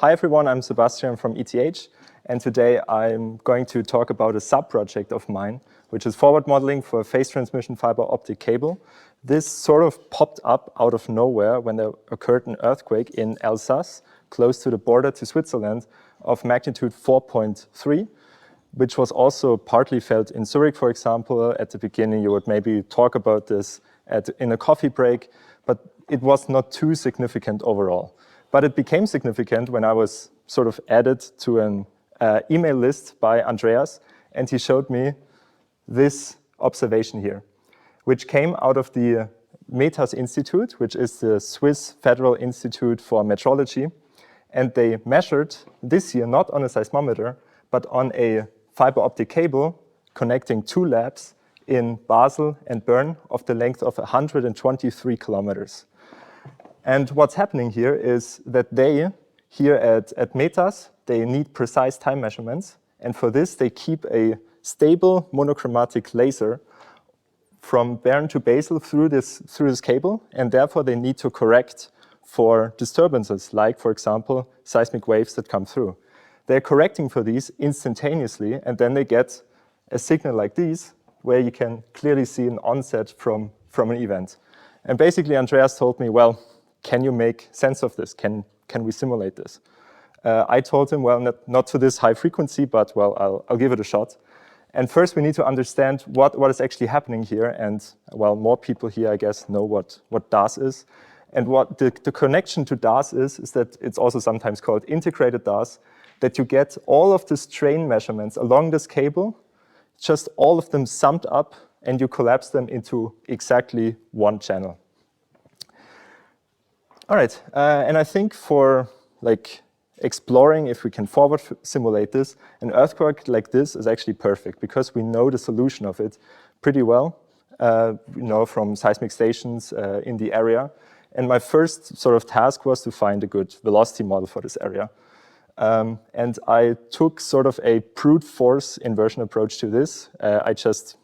Hi everyone, I'm Sebastian from ETH, and today I'm going to talk about a sub-project of mine, which is forward modeling for a phase transmission fiber optic cable. This sort of popped up out of nowhere when there occurred an earthquake in Alsace, close to the border to Switzerland, of magnitude 4.3, which was also partly felt in Zurich, for example. At the beginning, you would maybe talk about this in a coffee break, but it was not too significant overall. But it became significant when I was sort of added to an email list by Andreas, and he showed me this observation here, which came out of the METAS Institute, which is the Swiss Federal Institute for Metrology. And they measured this year, not on a seismometer, but on a fiber optic cable connecting two labs in Basel and Bern of the length of 123 kilometers. And what's happening here is that they, here at METAS, they need precise time measurements. And for this, they keep a stable monochromatic laser from Bern to Basel through this cable. And therefore, they need to correct for disturbances, like, for example, seismic waves that come through. They're correcting for these instantaneously, and then they get a signal like these, where you can clearly see an onset from an event. And basically, Andreas told me, well, can you make sense of this? Can we simulate this? I told him, well, not to this high frequency, but well, I'll give it a shot. And first, we need to understand what is actually happening here. And well, more people here, I guess, know what DAS is. And what the connection to DAS is that it's also sometimes called integrated DAS, that you get all of the strain measurements along this cable, just all of them summed up, and you collapse them into exactly one channel. All right, and I think for exploring if we can forward simulate this, an earthquake like this is actually perfect because we know the solution of it pretty well, from seismic stations in the area. And my first sort of task was to find a good velocity model for this area. And I took sort of a brute force inversion approach to this. I just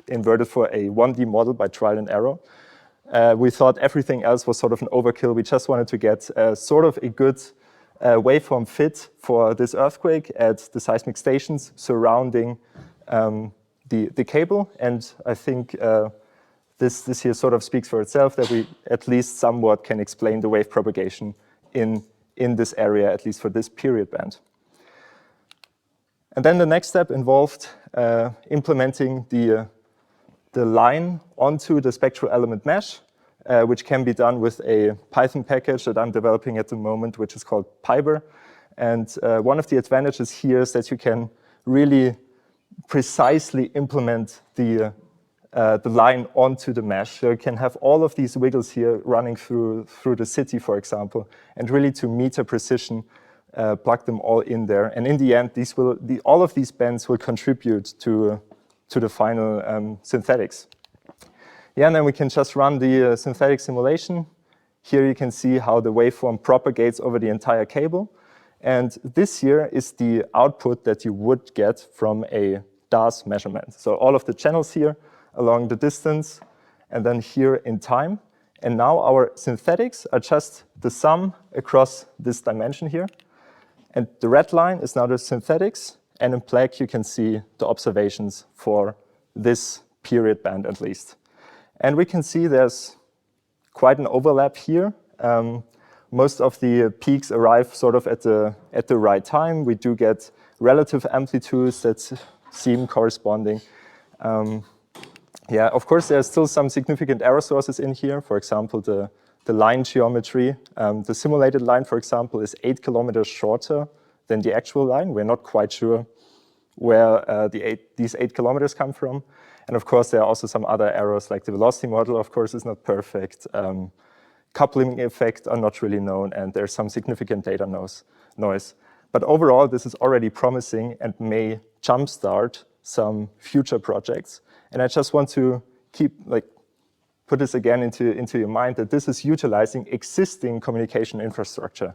inverted for a 1D model by trial and error. We thought everything else was sort of an overkill. We just wanted to get sort of a good waveform fit for this earthquake at the seismic stations surrounding the cable. And I think this here sort of speaks for itself, that we at least somewhat can explain the wave propagation in this area, at least for this period band. And then the next step involved implementing the line onto the spectral element mesh, which can be done with a Python package that I'm developing at the moment, which is called Pyber. And one of the advantages here is that you can really precisely implement the line onto the mesh. So you can have all of these wiggles here running through the city, for example, and really to meter precision, plug them all in there. And in the end, all of these bands will contribute to the final synthetics. Yeah, and then we can just run the synthetic simulation. Here you can see how the waveform propagates over the entire cable. And this here is the output that you would get from a DAS measurement. So all of the channels here along the distance, and then here in time. And now our synthetics are just the sum across this dimension here. And the red line is now the synthetics, and in black you can see the observations for this period band at least. And we can see there's quite an overlap here. Most of the peaks arrive sort of at the right time. We do get relative amplitudes that seem corresponding. Yeah, of course, there's still some significant error sources in here. For example, the line geometry. The simulated line, for example, is 8 kilometers shorter than the actual line. We're not quite sure where these 8 kilometers come from. And of course, there are also some other errors, like the velocity model, of course, is not perfect. Coupling effects are not really known, and there's some significant data noise. But overall, this is already promising and may jumpstart some future projects. And I just want to put this again into your mind, that this is utilizing existing communication infrastructure.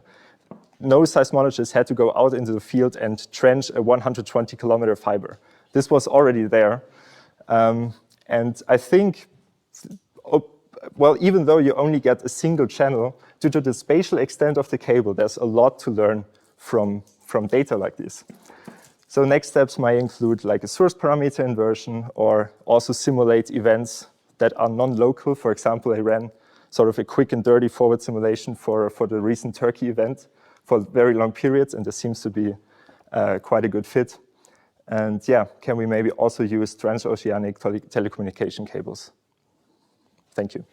No seismologist had to go out into the field and trench a 120-kilometer fiber. This was already there. And I think well, even though you only get a single channel, due to the spatial extent of the cable, there's a lot to learn from data like this. So next steps might include like a source parameter inversion, or also simulate events that are non-local. For example, I ran sort of a quick and dirty forward simulation for the recent Turkey event for very long periods, and this seems to be quite a good fit. And yeah, can we maybe also use transoceanic telecommunication cables? Thank you.